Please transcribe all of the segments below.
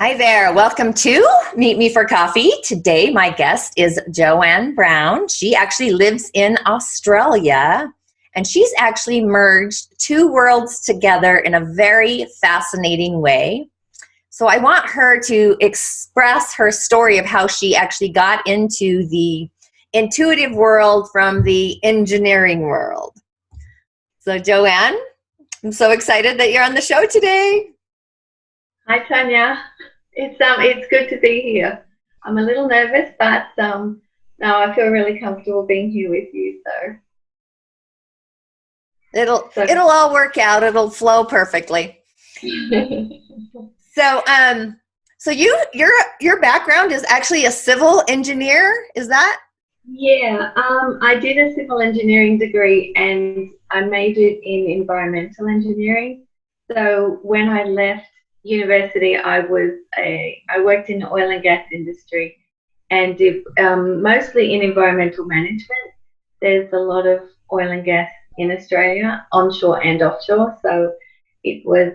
Hi there. Welcome to Meet Me for Coffee. Today, my guest is JoAnnes Brown. She actually lives in Australia, and she's actually merged two worlds together in a very fascinating way. So I want her to express her story of how she actually got into the intuitive world from the engineering world. So JoAnnes, I'm so excited that you're on the show today. Hi Tanya, it's good to be here. I'm a little nervous, but no, I feel really comfortable being here with you. It'll all work out. It'll flow perfectly. So your background is actually a civil engineer, is that? Yeah, I did a civil engineering degree and I majored in environmental engineering. So when I left university, I worked in the oil and gas industry and did mostly in environmental management. There's a lot of oil and gas in Australia, onshore and offshore. So it was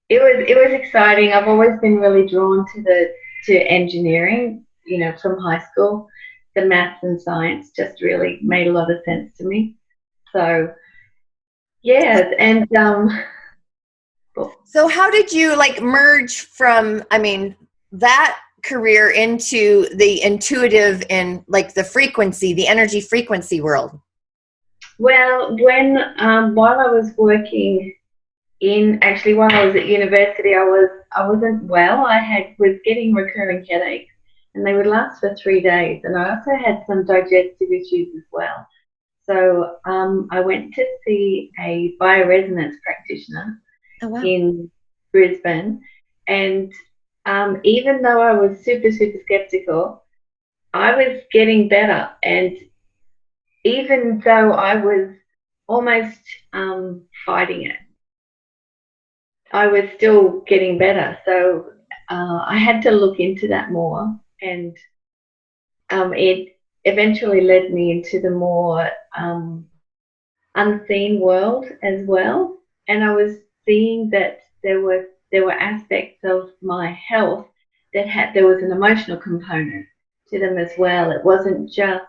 it was exciting. I've always been really drawn to engineering. You know, from high school, the maths and science just really made a lot of sense to me. So yeah, and so how did you merge from, that career into the intuitive and the frequency, the energy frequency world? Well, when while I was working while I was at university, I wasn't well. Was getting recurring headaches, and they would last for 3 days. And I also had some digestive issues as well. So I went to see a bioresonance practitioner. Oh, wow. In Brisbane, and even though I was super skeptical, I was getting better. And even though I was almost fighting it, I was still getting better. So I had to look into that more, and it eventually led me into the more unseen world as well. And I was seeing that there were aspects of my health there was an emotional component to them as well. It wasn't just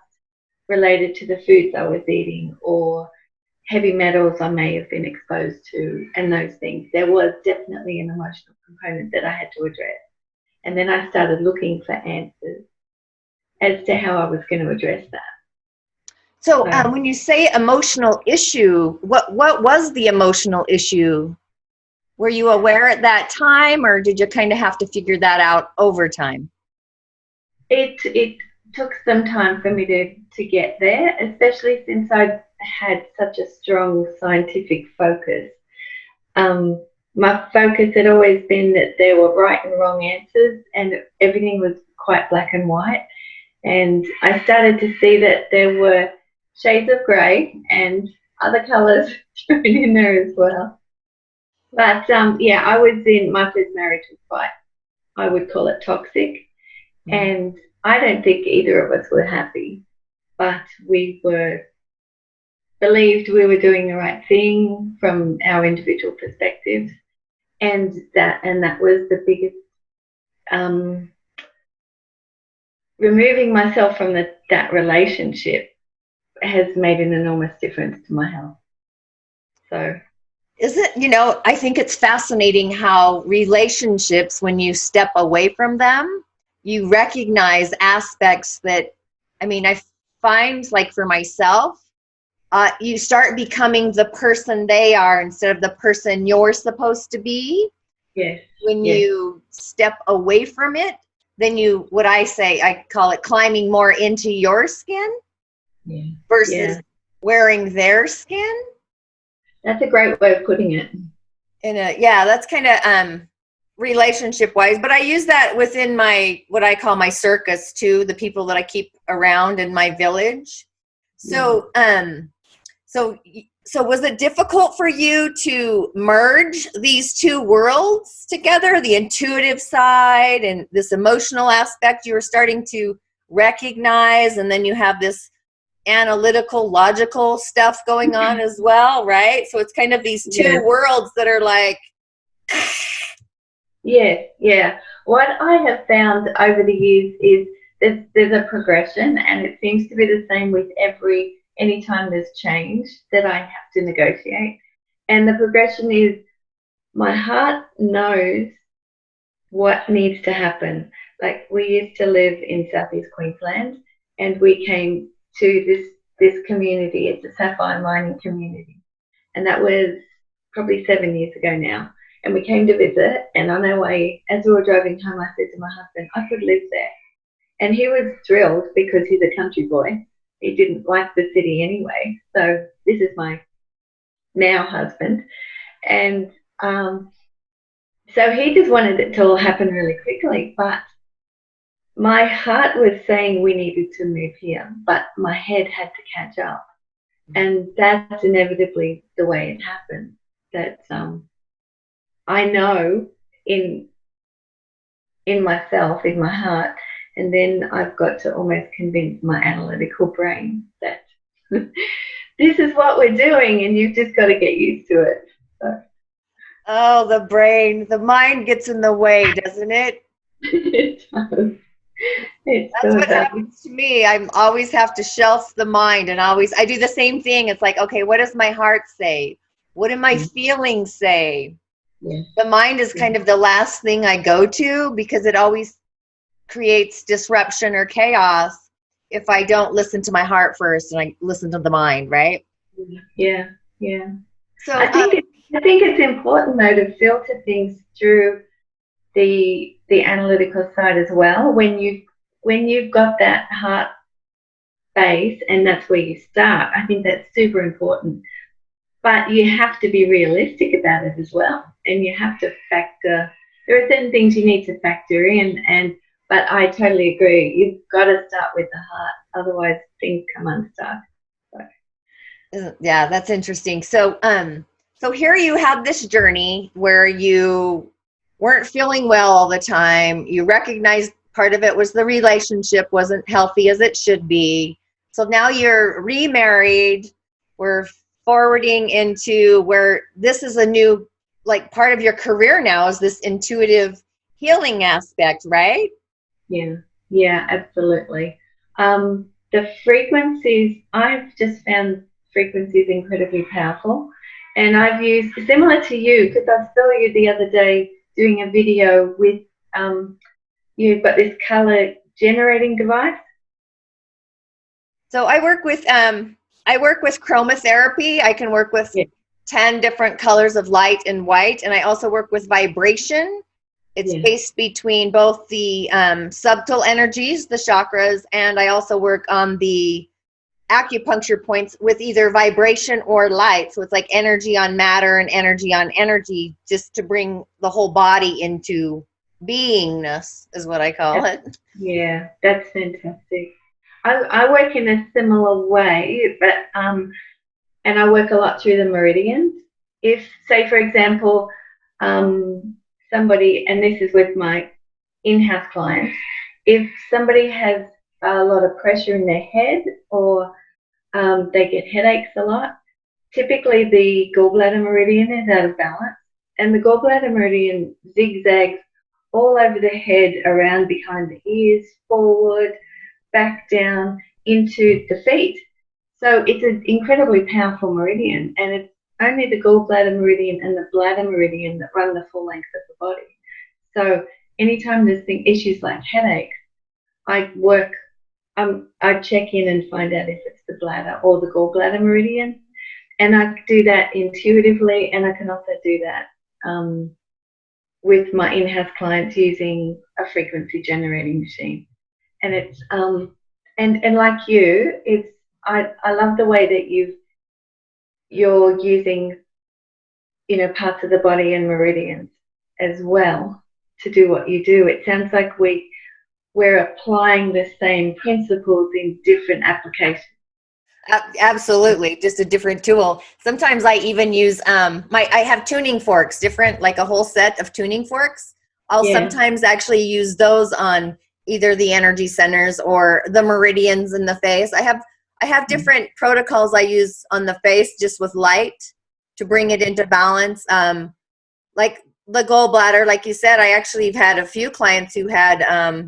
related to the foods I was eating or heavy metals I may have been exposed to and those things. There was definitely an emotional component that I had to address. And then I started looking for answers as to how I was going to address that. So when you say emotional issue, what was the emotional issue? Were you aware at that time, or did you kind of have to figure that out over time? It took some time for me to get there, especially since I had such a strong scientific focus. My focus had always been that there were right and wrong answers, and everything was quite black and white. And I started to see that there were shades of grey and other colours thrown in there as well. But yeah, my first marriage was quite, I would call it toxic. Mm. And I don't think either of us were happy, but we believed we were doing the right thing from our individual perspectives. And that was the biggest, removing myself from that relationship has made an enormous difference to my health. So I think it's fascinating how relationships, when you step away from them, you recognize aspects that, I find, like for myself, you start becoming the person they are instead of the person you're supposed to be. Yes. When you step away from it, then I call it climbing more into your skin versus wearing their skin. That's a great way of putting it. That's kind of relationship wise, but I use that within what I call my circus too, the people that I keep around in my village. So, so was it difficult for you to merge these two worlds together, the intuitive side and this emotional aspect you were starting to recognize, and then you have this analytical, logical stuff going on as well, right? So it's kind of these two worlds that are like, Yeah, yeah. What I have found over the years is there's a progression, and it seems to be the same with anytime there's change that I have to negotiate. And the progression is my heart knows what needs to happen. Like, we used to live in southeast Queensland, and we came to this community. It's a sapphire mining community, and that was probably 7 years ago now. And we came to visit, and on our way, as we were driving home, I said to my husband, I could live there. And he was thrilled because he's a country boy. He didn't like the city anyway. So this is my now husband. And so he just wanted it to all happen really quickly. But my heart was saying we needed to move here, but my head had to catch up. And that's inevitably the way it happened. That I know in myself, in my heart, and then I've got to almost convince my analytical brain that this is what we're doing, and you've just got to get used to it. So. Oh, the brain, the mind gets in the way, doesn't it? It does. That's what happens to me. I always have to shelf the mind, and I do the same thing. It's like, okay, what does my heart say? What do my feelings say? Yeah. The mind is kind of the last thing I go to because it always creates disruption or chaos if I don't listen to my heart first and I listen to the mind, right? Yeah, yeah. So I think it's important though to filter things through the analytical side as well. When you've got that heart base and that's where you start, I think that's super important. But you have to be realistic about it as well, and you have to factor. There are certain things you need to factor in, but I totally agree. You've got to start with the heart, otherwise things come unstuck. So. Yeah, that's interesting. So, so here you have this journey where you weren't feeling well all the time. You recognized part of it was the relationship wasn't healthy as it should be. So now you're remarried. We're forwarding into where this is a new, like, part of your career now is this intuitive healing aspect, right? Yeah, absolutely. The frequencies, I've just found frequencies incredibly powerful, and I've used, similar to you, because I saw you the other day doing a video with you've got this color generating device. So I work with chromotherapy. I can work with 10 different colors of light and white, and I also work with vibration. It's based between both the subtle energies, the chakras, and I also work on the acupuncture points with either vibration or light. So it's like energy on matter and energy on energy, just to bring the whole body into beingness, is what I call it. Yeah, that's fantastic. I work in a similar way, but and I work a lot through the meridians. If, say, for example, somebody, and this is with my in-house clients, if somebody has a lot of pressure in their head, or they get headaches a lot, typically the gallbladder meridian is out of balance, and the gallbladder meridian zigzags all over the head, around behind the ears, forward, back down into the feet. So it's an incredibly powerful meridian, and it's only the gallbladder meridian and the bladder meridian that run the full length of the body. So anytime there's issues like headaches, I check in and find out if it's the bladder or the gallbladder meridian, and I do that intuitively, and I can also do that with my in-house clients using a frequency generating machine. And it's and like you, it's I love the way that you're using, parts of the body and meridians as well to do what you do. It sounds like we're applying the same principles in different applications. Absolutely, just a different tool. Sometimes I even use I have tuning forks, different, like a whole set of tuning forks. I'll sometimes actually use those on either the energy centers or the meridians in the face. I have different protocols I use on the face just with light to bring it into balance. Like the gallbladder, like you said, I actually have had a few clients who had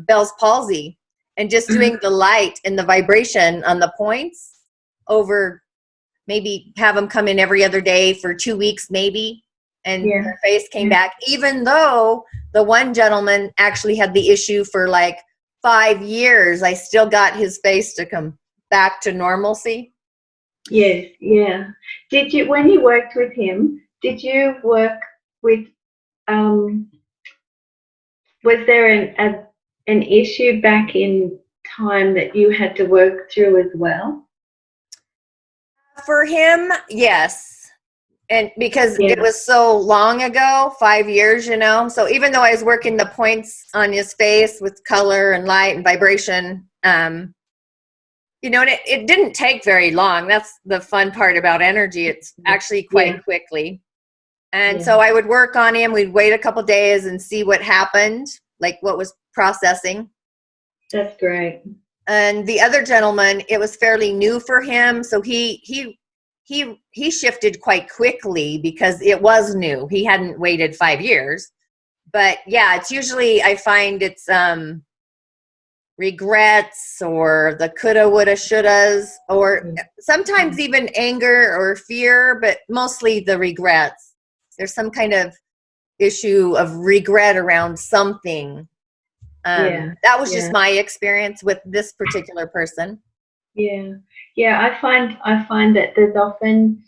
Bell's palsy, and just doing the light and the vibration on the points over, maybe have them come in every other day for 2 weeks maybe, and their face came back, even though the one gentleman actually had the issue for like 5 years. I still got his face to come back to normalcy. Yes, yeah. Did you, when you worked with him, did you work with, was there an issue back in time that you had to work through as well? For him, yes. And because it was so long ago, 5 years, you know, so even though I was working the points on his face with color and light and vibration, you know, and it didn't take very long. That's the fun part about energy. It's actually quite quickly. And so I would work on him. We'd wait a couple days and see what happened, like what was processing. That's great. And the other gentleman, it was fairly new for him. So he shifted quite quickly because it was new. He hadn't waited 5 years. But yeah, it's usually, I find it's regrets or the coulda, woulda, shouldas, or sometimes even anger or fear, but mostly the regrets. There's some kind of issue of regret around something. That was just my experience with this particular person. Yeah, I find that there's often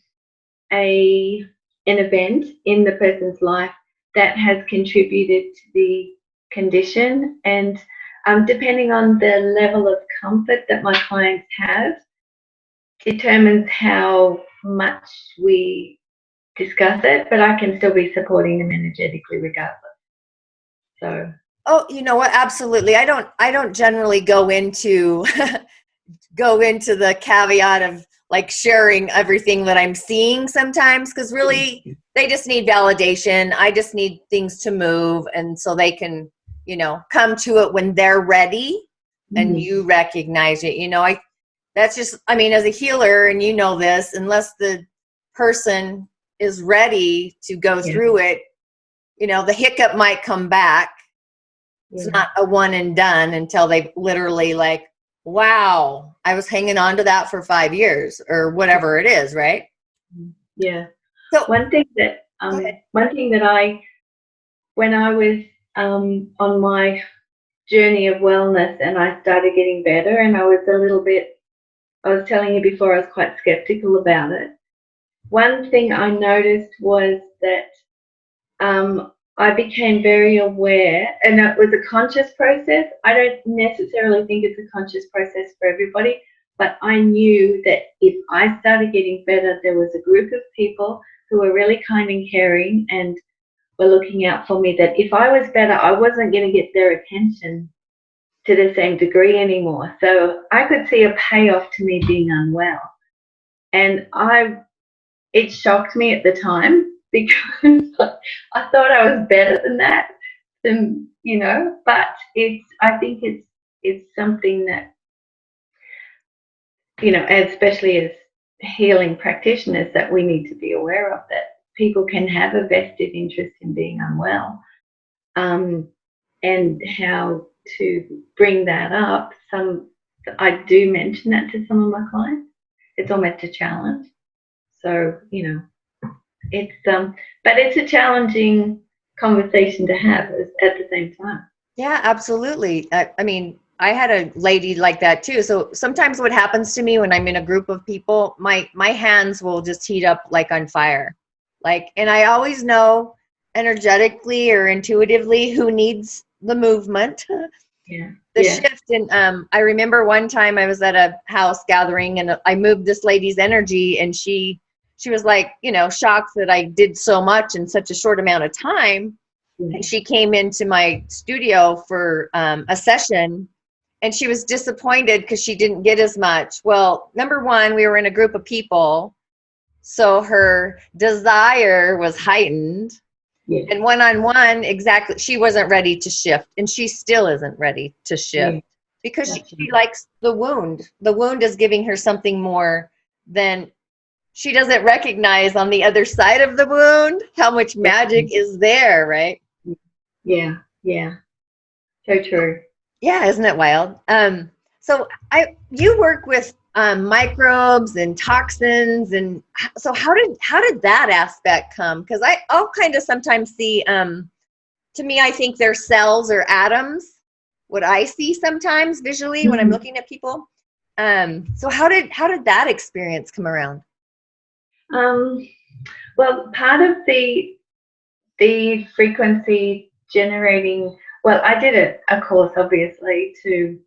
an event in the person's life that has contributed to the condition, and depending on the level of comfort that my clients have, determines how much we discuss it, but I can still be supporting them energetically regardless. So. Oh, you know what? Absolutely. I don't generally go into the caveat of like sharing everything that I'm seeing sometimes, because really they just need validation. I just need things to move, and so they can, you know, come to it when they're ready and you recognize it. You know, that's just, I mean, as a healer, and you know this, unless the person is ready to go through it, you know, the hiccup might come back. It's not a one and done until they've literally like, wow, I was hanging on to that for 5 years or whatever it is, right? Yeah. So one thing that when I was on my journey of wellness and I started getting better, and I was telling you before, I was quite skeptical about it. One thing I noticed was that I became very aware, and it was a conscious process. I don't necessarily think it's a conscious process for everybody, but I knew that if I started getting better, there was a group of people who were really kind and caring and were looking out for me, that if I was better, I wasn't going to get their attention to the same degree anymore. So I could see a payoff to me being unwell. And it shocked me at the time, because I thought I was better than that, you know, but I think it's something that, you know, especially as healing practitioners, that we need to be aware of, that people can have a vested interest in being unwell, and how to bring that up. I do mention that to some of my clients. It's almost a challenge. So, you know, but it's a challenging conversation to have at the same time. Yeah, absolutely. I mean, I had a lady like that too. So sometimes what happens to me when I'm in a group of people, my hands will just heat up like on fire. Like, and I always know energetically or intuitively who needs the movement. The shift. And I remember one time I was at a house gathering and I moved this lady's energy, and she was like, you know, shocked that I did so much in such a short amount of time. And she came into my studio for a session, and she was disappointed because she didn't get as much. Well, number one, we were in a group of people, so her desire was heightened. And one-on-one, exactly, she wasn't ready to shift, and she still isn't ready to shift because she likes the wound. The wound is giving her something more than she doesn't recognize on the other side of the wound how much magic is there, right? Yeah, yeah. So true. Yeah, isn't it wild? So you work with microbes and toxins, and so how did that aspect come? Because I'll kind of sometimes see, to me, I think they're cells or atoms. What I see sometimes visually when I'm looking at people. So how did that experience come around? Well, part of the frequency generating. Well, I did a course obviously to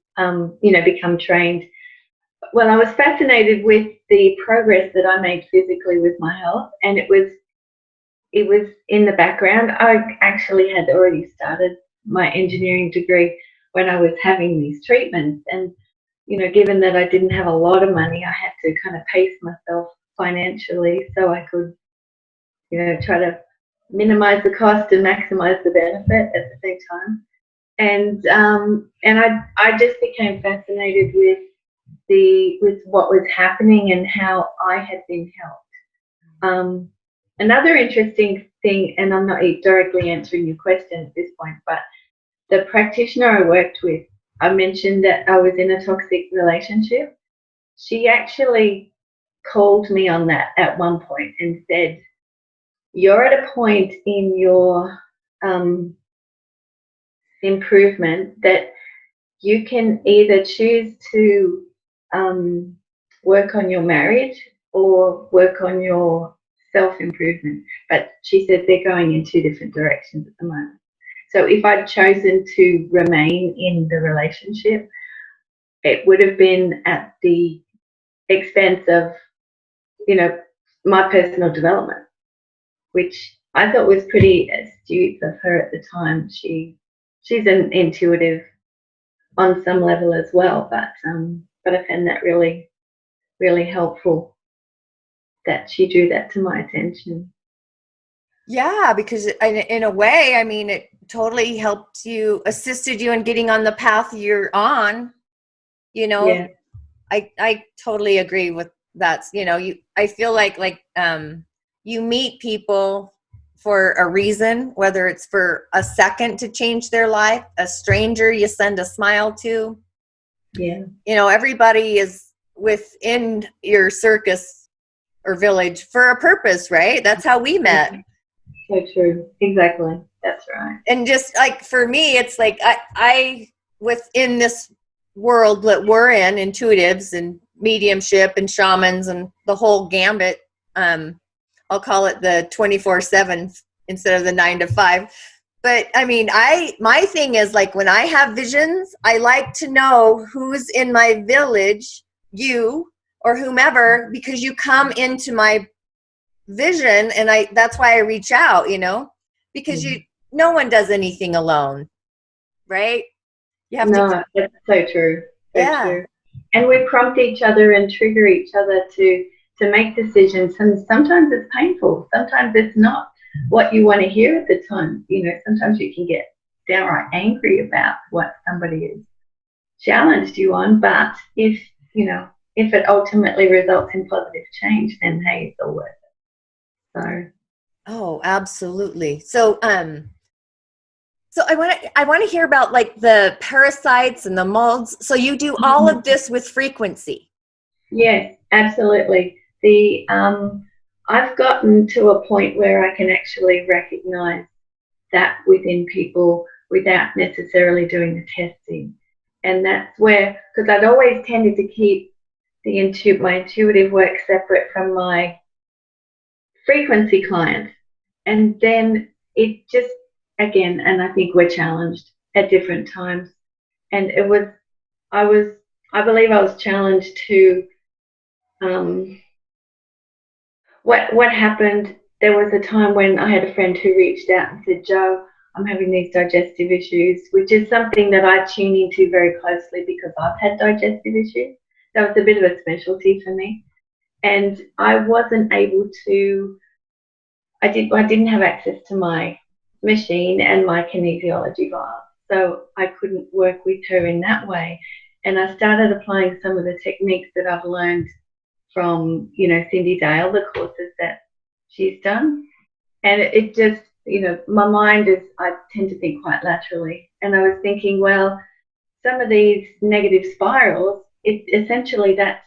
become trained. Well, I was fascinated with the progress that I made physically with my health, and it was in the background. I actually had already started my engineering degree when I was having these treatments, and given that I didn't have a lot of money, I had to kind of pace myself financially so I could, try to minimize the cost and maximize the benefit at the same time. And I just became fascinated with what was happening and how I had been helped. Another interesting thing, and I'm not directly answering your question at this point, but the practitioner I worked with, I mentioned that I was in a toxic relationship. She actually called me on that at one point and said, "You're at a point in your improvement that you can either choose to work on your marriage or work on your self-improvement." But she said they're going in two different directions at the moment. So if I'd chosen to remain in the relationship, it would have been at the expense of, my personal development, which I thought was pretty astute of her at the time. She's an intuitive on some level as well, but I found that really, really helpful that she drew that to my attention. Yeah, because in a way, I mean, it totally helped you, assisted you in getting on the path you're on. You know, Yeah. I totally agree with that. I feel like you meet people for a reason, whether it's for a second to change their life, a stranger you send a smile to. Yeah. Everybody is within your circus or village for a purpose, right? That's how we met. So true. Exactly. That's right. And just like for me, it's like I within this world that we're in, intuitives and mediumship and shamans and the whole gambit. I'll call it the 24/7 instead of the 9 to 5. But I mean, my thing is like when I have visions, I like to know who's in my village, you or whomever, because you come into my vision, and that's why I reach out, because no one does anything alone, right? You have to. No, that's so true. So Yeah. true. And we prompt each other and trigger each other to make decisions. And sometimes it's painful. Sometimes it's not what you want to hear at the time. Sometimes you can get downright angry about what somebody has challenged you on. But if it ultimately results in positive change, then hey, it's all worth it. So. Oh, absolutely. So I want to hear about like the parasites and the molds. So you do all of this with frequency. Yes, absolutely. I've gotten to a point where I can actually recognize that within people without necessarily doing the testing. And that's where, because I'd always tended to keep my intuitive work separate from my frequency clients. And then it just, again, and I think we're challenged at different times. And I believe I was challenged to, what happened. There was a time when I had a friend who reached out and said, "Jo, I'm having these digestive issues," which is something that I tune into very closely because I've had digestive issues. So it's a bit of a specialty for me. And I wasn't able to, I didn't have access to my machine and my kinesiology vial. So I couldn't work with her in that way. And I started applying some of the techniques that I've learned from, you know, Cindy Dale, the courses that she's done. And it just, you know, my mind is, I tend to think quite laterally. And I was thinking, well, some of these negative spirals, essentially that's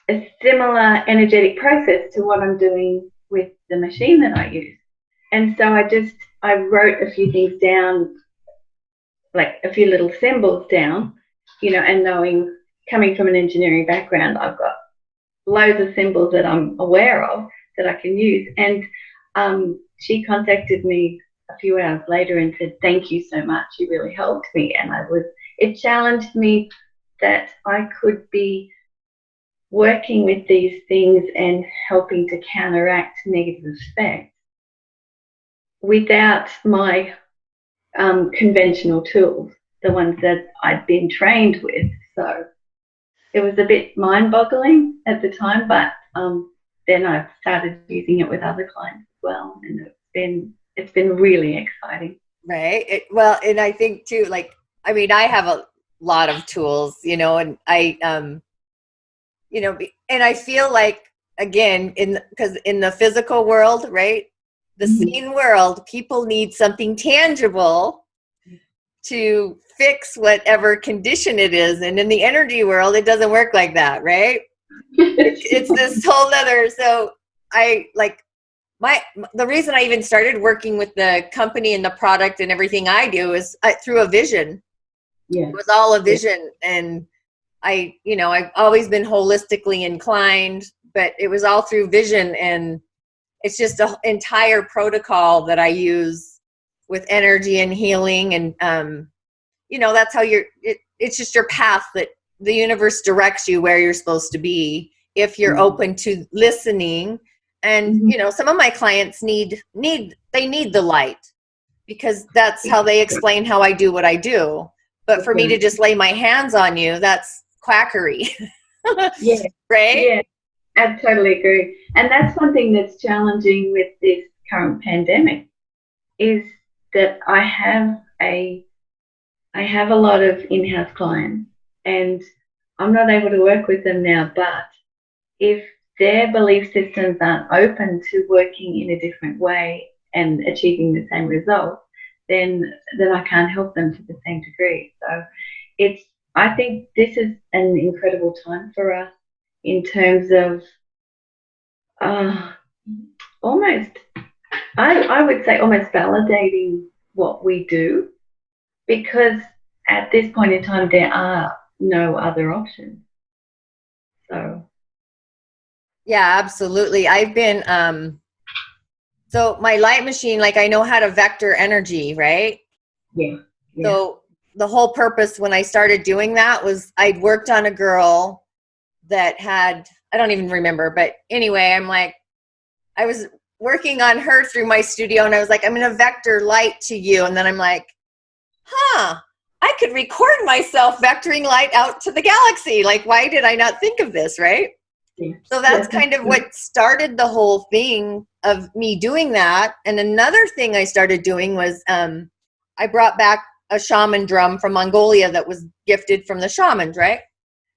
a similar energetic process to what I'm doing with the machine that I use. And so I wrote a few things down, like a few little symbols down, you know, and knowing, coming from an engineering background, I've got loads of symbols that I'm aware of that I can use. And she contacted me a few hours later and said, thank you so much. You really helped me. And it challenged me that I could be working with these things and helping to counteract negative effects without my conventional tools, the ones that I'd been trained with. So it was a bit mind-boggling at the time, but then I've started using it with other clients as well, and it's been really exciting. Right. Well, and I think too, like, I mean, I have a lot of tools, you know, and I, you know, and I feel like, again, because in the physical world, right, the seen world, people need something tangible to fix whatever condition it is. And in the energy world, it doesn't work like that, right? It's this whole other, so I like the reason I even started working with the company and the product and everything I do is through a vision. Yeah. It was all a vision. And I've always been holistically inclined, but it was all through vision. And it's just an entire protocol that I use with energy and healing. And, that's how it's just your path that the universe directs you where you're supposed to be if you're open to listening. And, some of my clients need the light, because that's how they explain how I do what I do. But for me to just lay my hands on you, that's quackery. Yeah. Right? Yeah, I totally agree. And that's one thing that's challenging with this current pandemic, is that I have a lot of in-house clients, and I'm not able to work with them now, but if their belief systems aren't open to working in a different way and achieving the same results, then I can't help them to the same degree. So I think this is an incredible time for us in terms of almost, I would say almost validating what we do, because at this point in time there are no other options. So yeah, absolutely. I've been so my light machine, like, I know how to vector energy, right? Yeah. So the whole purpose when I started doing that was I'd worked on a girl that had, I don't even remember, but anyway, I was working on her through my studio, and I was like, I'm going to vector light to you. And then I'm like, I could record myself vectoring light out to the galaxy. Like, why did I not think of this, right? Yeah. So that's kind of what started the whole thing of me doing that. And another thing I started doing was I brought back a shaman drum from Mongolia that was gifted from the shamans, right?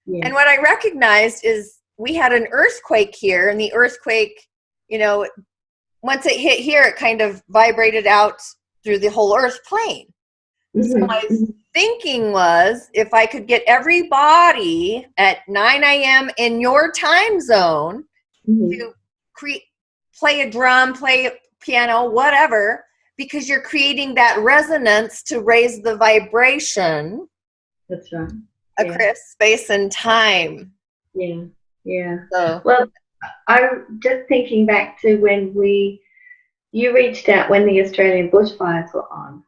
Yeah. And what I recognized is we had an earthquake here, and the earthquake, once it hit here, it kind of vibrated out through the whole earth plane. So my thinking was, if I could get everybody at 9 a.m. in your time zone to play a drum, play a piano, whatever, because you're creating that resonance to raise the vibration. That's right. Across space and time. Yeah, yeah. So. Well, I'm just thinking back to when you reached out when the Australian bushfires were on.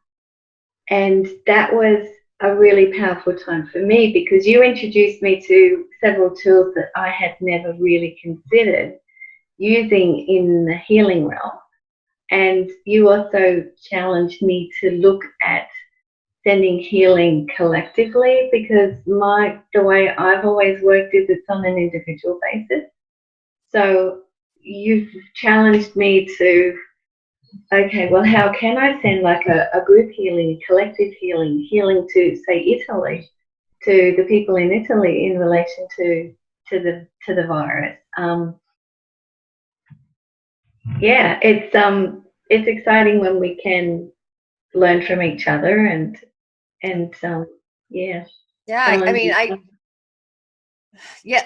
And that was a really powerful time for me, because you introduced me to several tools that I had never really considered using in the healing realm. And you also challenged me to look at sending healing collectively, because the way I've always worked is it's on an individual basis. So you've challenged me to, okay, well, how can I send like a group healing, collective healing to, say, Italy, to the people in Italy in relation to the virus. Yeah, it's exciting when we can learn from each other and yeah. Yeah, I mean,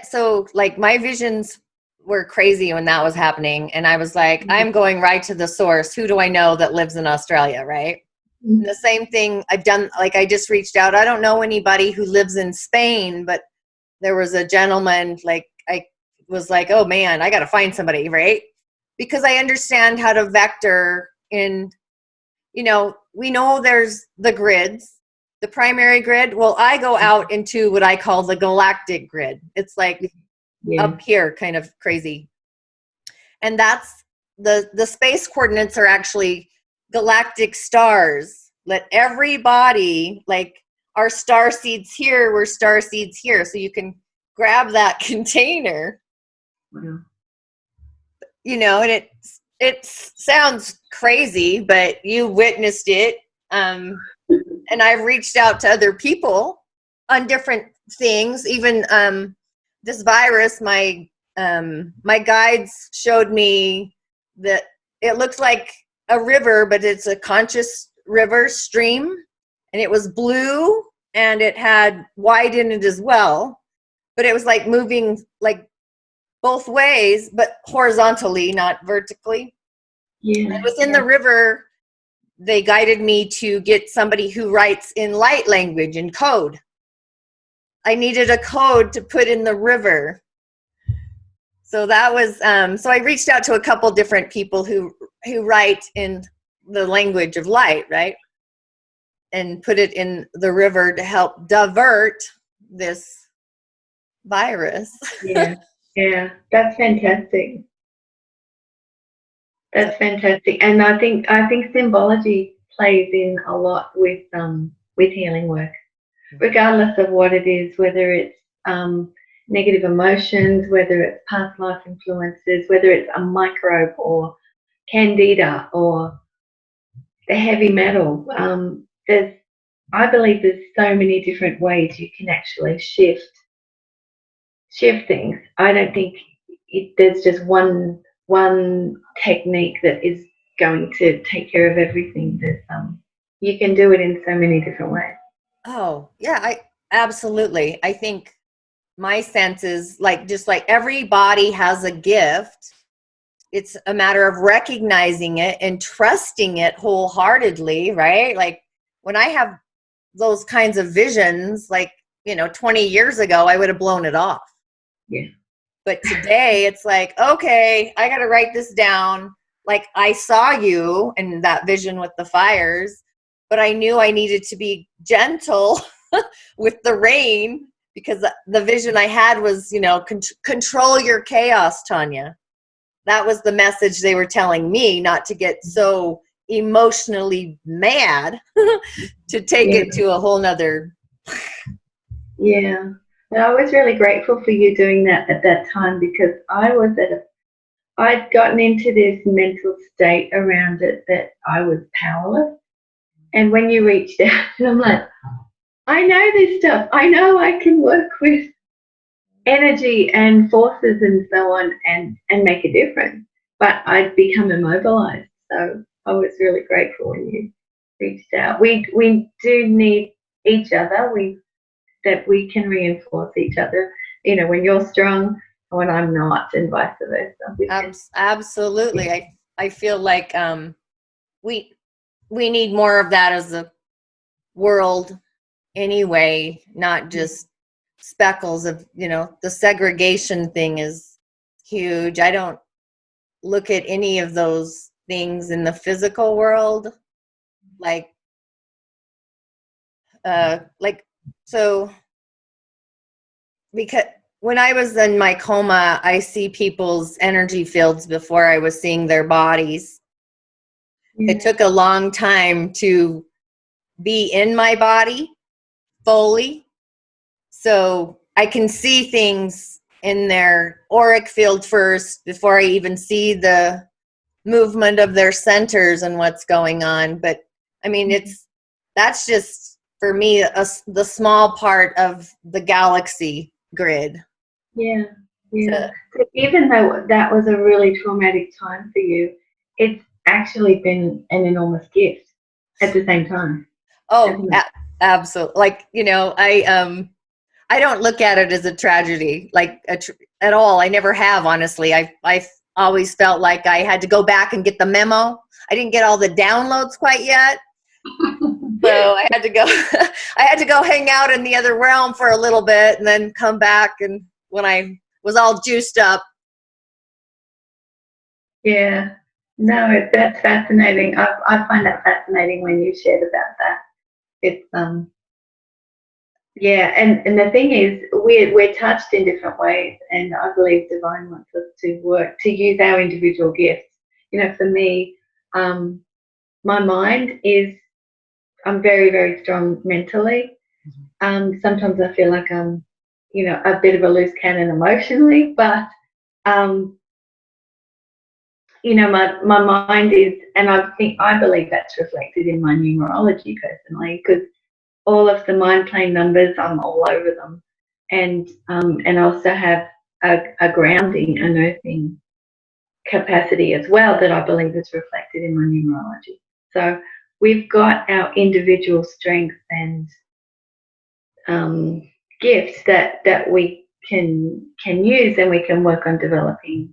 so like my visions were crazy when that was happening. And I was like, I'm going right to the source. Who do I know that lives in Australia, right? And the same thing I've done, like I just reached out. I don't know anybody who lives in Spain, but there was a gentleman, like I was like, oh man, I got to find somebody, right? Because I understand how to vector in, we know there's the grids, the primary grid. Well, I go out into what I call the galactic grid. It's like up here, kind of crazy. And that's the space coordinates are actually galactic stars. Let everybody, like our star seeds here, we're star seeds here. So you can grab that container, and it sounds crazy, but you witnessed it. And I've reached out to other people on different things. Even this virus, my guides showed me that it looks like a river, but it's a conscious river stream, and it was blue and it had white in it as well. But it was like moving like both ways, but horizontally, not vertically. Yeah. And within the river, they guided me to get somebody who writes in light language and code. I needed a code to put in the river. So that was, so I reached out to a couple different people who write in the language of light, right? And put it in the river to help divert this virus. Yeah, that's fantastic. That's fantastic, and I think symbology plays in a lot with healing work, regardless of what it is, whether it's negative emotions, whether it's past life influences, whether it's a microbe or candida or the heavy metal. I believe there's so many different ways you can actually shift things. I don't think there's just one technique that is going to take care of everything. That you can do it in so many different ways. Oh yeah, I absolutely. I think my sense is like just like every body has a gift. It's a matter of recognizing it and trusting it wholeheartedly, right? Like when I have those kinds of visions, like 20 years ago, I would have blown it off. Yeah. But today it's like, okay, I got to write this down. Like I saw you in that vision with the fires, but I knew I needed to be gentle with the rain because the vision I had was, control your chaos, Tanya. That was the message they were telling me, not to get so emotionally mad to take it to a whole nother. Yeah. And I was really grateful for you doing that at that time because I'd gotten into this mental state around it that I was powerless. And when you reached out, I'm like, I know this stuff. I know I can work with energy and forces and so on and make a difference. But I'd become immobilized. So I was really grateful when you reached out. We do need each other. That we can reinforce each other, when you're strong when I'm not, and vice versa. Absolutely. I feel like we need more of that as a world anyway, not just speckles of, the segregation thing is huge. I don't look at any of those things in the physical world so because when I was in my coma, I see people's energy fields before I was seeing their bodies. Yeah. It took a long time to be in my body fully. So I can see things in their auric field first before I even see the movement of their centers and what's going on. But I mean, that's just for me the small part of the galaxy grid. Yeah, yeah. So, So even though that was a really traumatic time for you, it's actually been an enormous gift at the same time, oh, hasn't it? absolutely. Like, I don't look at it as a tragedy, like at all. I never have, honestly. I've always felt like I had to go back and get the memo. I didn't get all the downloads quite yet, so I had to go. I had to go hang out in the other realm for a little bit, and then come back. And when I was all juiced up, Yeah. No, that's fascinating. I find that fascinating when you shared about that. It's yeah, and the thing is, we're touched in different ways, and I believe divine wants us to work to use our individual gifts. You know, for me, um, my mind is I'm very, very strong mentally. Sometimes I feel like I'm, a bit of a loose cannon emotionally, but um, my mind is, and I believe that's reflected in my numerology personally, because all of the mind plane numbers, I'm all over them, and I also have a grounding, an earthing capacity as well that I believe is reflected in my numerology. So we've got our individual strengths and um, gifts that we can use, and we can work on developing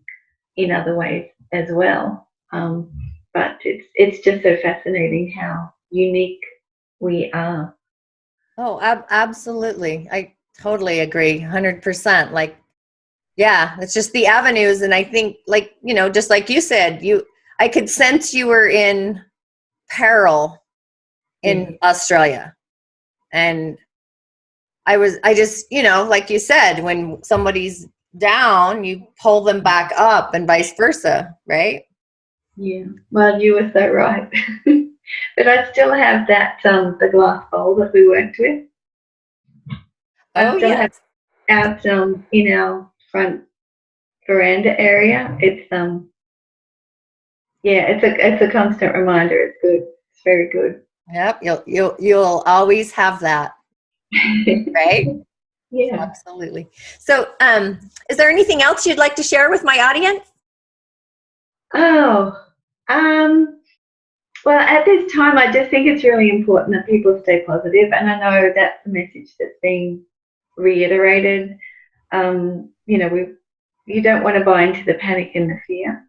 in other ways as well. But it's just so fascinating how unique we are. oh, absolutely, I totally agree, 100%. Like, yeah, it's just the avenues, and I think, like, just like you said, I could sense you were in peril Yeah. in Australia, and I just, like you said, when somebody's down, you pull them back up and vice versa, right? Yeah. Well, you were so right. But I still have that the glass bowl that we worked with. Oh, I still have yes. out in our front veranda area. It's yeah, it's a constant reminder. It's good. It's very good. Yep. You'll always have that, right? Yeah. Absolutely. So, is there anything else you'd like to share with my audience? Oh, um, well, at this time, I just think it's really important that people stay positive, and I know that's the message that's being reiterated. We you don't want to buy into the panic and the fear.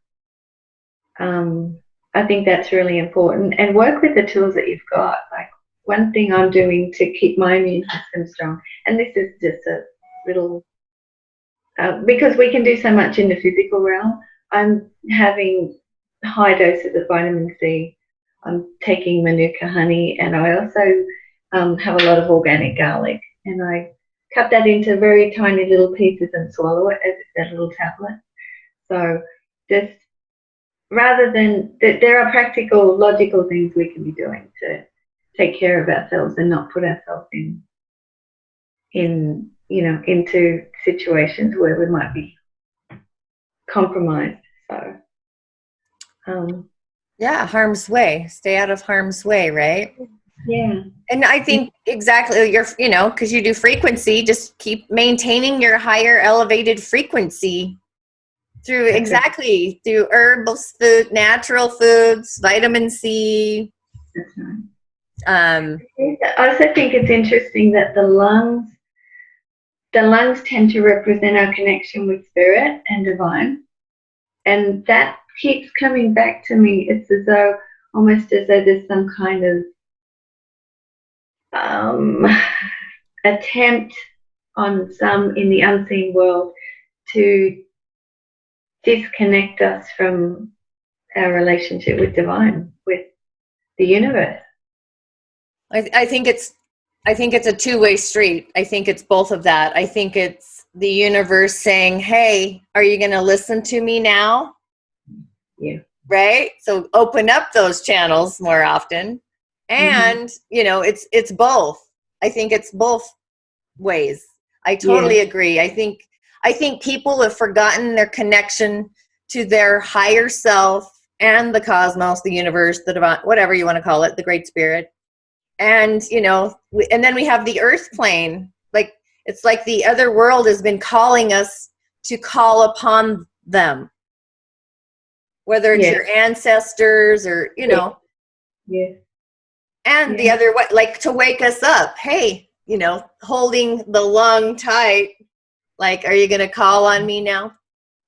I think that's really important, and work with the tools that you've got. Like one thing I'm doing to keep my immune system strong, and this is just a little because we can do so much in the physical realm. I'm having high doses of vitamin C. I'm taking manuka honey, and I also have a lot of organic garlic, and I cut that into very tiny little pieces and swallow it as a little tablet. So just rather than there are practical, logical things we can be doing to take care of ourselves and not put ourselves into situations where we might be compromised. So Yeah, harm's way. Stay out of harm's way, right? yeah, And I think exactly because you do frequency, just keep maintaining your higher elevated frequency that's right. through herbs, food, natural foods, vitamin C. That's right. Um, I also think it's interesting that the lungs tend to represent our connection with spirit and divine, and that keeps coming back to me. It's almost as though there's some kind of um, attempt on some in the unseen world to disconnect us from our relationship with divine, with the universe. I think it's a two-way street. I think it's both of that. I think it's the universe saying, "Hey, are you going to listen to me now?" Yeah. Right? So open up those channels more often. Mm-hmm. And, it's both. I think it's both ways. I Yeah. totally agree. I think people have forgotten their connection to their higher self and the cosmos, the universe, the divine, whatever you want to call it, the great spirit. And, and then we have the earth plane. Like, It's like the other world has been calling us to call upon them, whether it's your ancestors or, you know. Yeah. And the other way, like to wake us up. Hey, you know, holding the lung tight. Like, are you going to call on me now?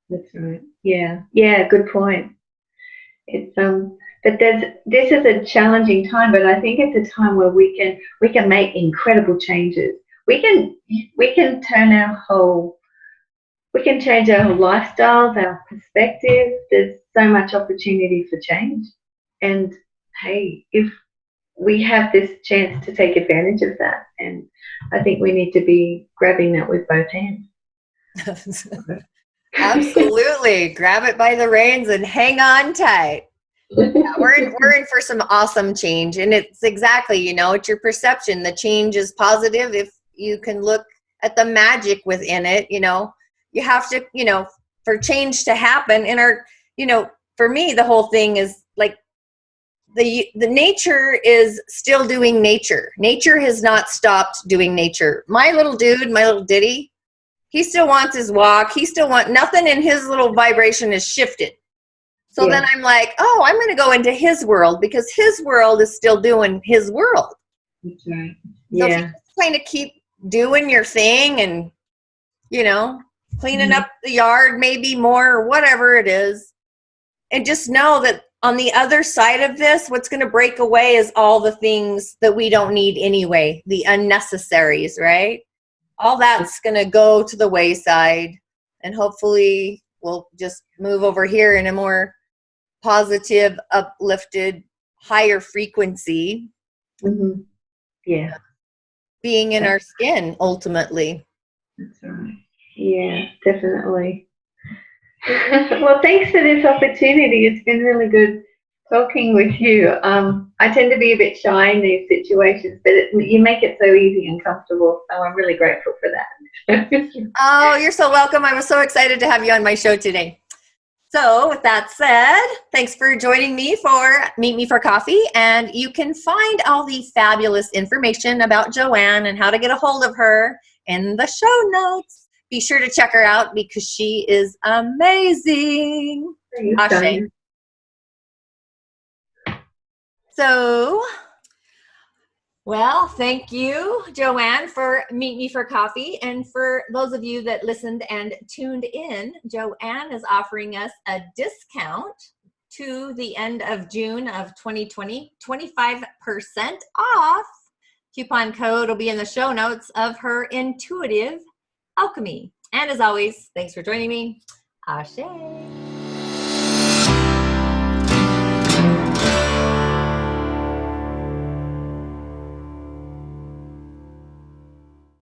That's right. Yeah. Yeah. Good point. It's but this is a challenging time, but I think it's a time where we can make incredible changes. We can change our whole lifestyles, our perspective. There's so much opportunity for change. And hey, if we have this chance to take advantage of that, and I think we need to be grabbing that with both hands. Absolutely. Grab it by the reins and hang on tight. Yeah, we're in for some awesome change. And it's exactly, you know, it's your perception. The change is positive if you can look at the magic within it. You know, you have to, you know, for change to happen in our, you know, for me, the whole thing is like the nature is still doing nature. Nature has not stopped doing nature. My little dude, my little ditty, he still wants his walk. He still wants nothing in his little vibration is shifted. So then I'm like, oh, I'm going to go into his world because his world is still doing his world. That's right. So if you just kind of keep doing your thing and, you know, cleaning up the yard maybe more or whatever it is, and just know that on the other side of this, what's going to break away is all the things that we don't need anyway, the unnecessaries, right? All that's going to go to the wayside, and hopefully we'll just move over here in a more positive, uplifted, higher frequency. Yeah. Being in our skin, ultimately. That's right. Yeah, definitely. Well, thanks for this opportunity. It's been really good talking with you. I tend to be a bit shy in these situations, but you make it so easy and comfortable. So I'm really grateful for that. Oh, you're so welcome. I was so excited to have you on my show today. So with that said, thanks for joining me for Meet Me for Coffee. And you can find all the fabulous information about JoAnne and how to get a hold of her in the show notes. Be sure to check her out because she is amazing. Ashe. So, well, thank you, JoAnne, for Meet Me for Coffee. And for those of you that listened and tuned in, JoAnne is offering us a discount to the end of June of 2020, 25% off. Coupon code will be in the show notes of her intuitive alchemy. And as always, thanks for joining me. Ashe.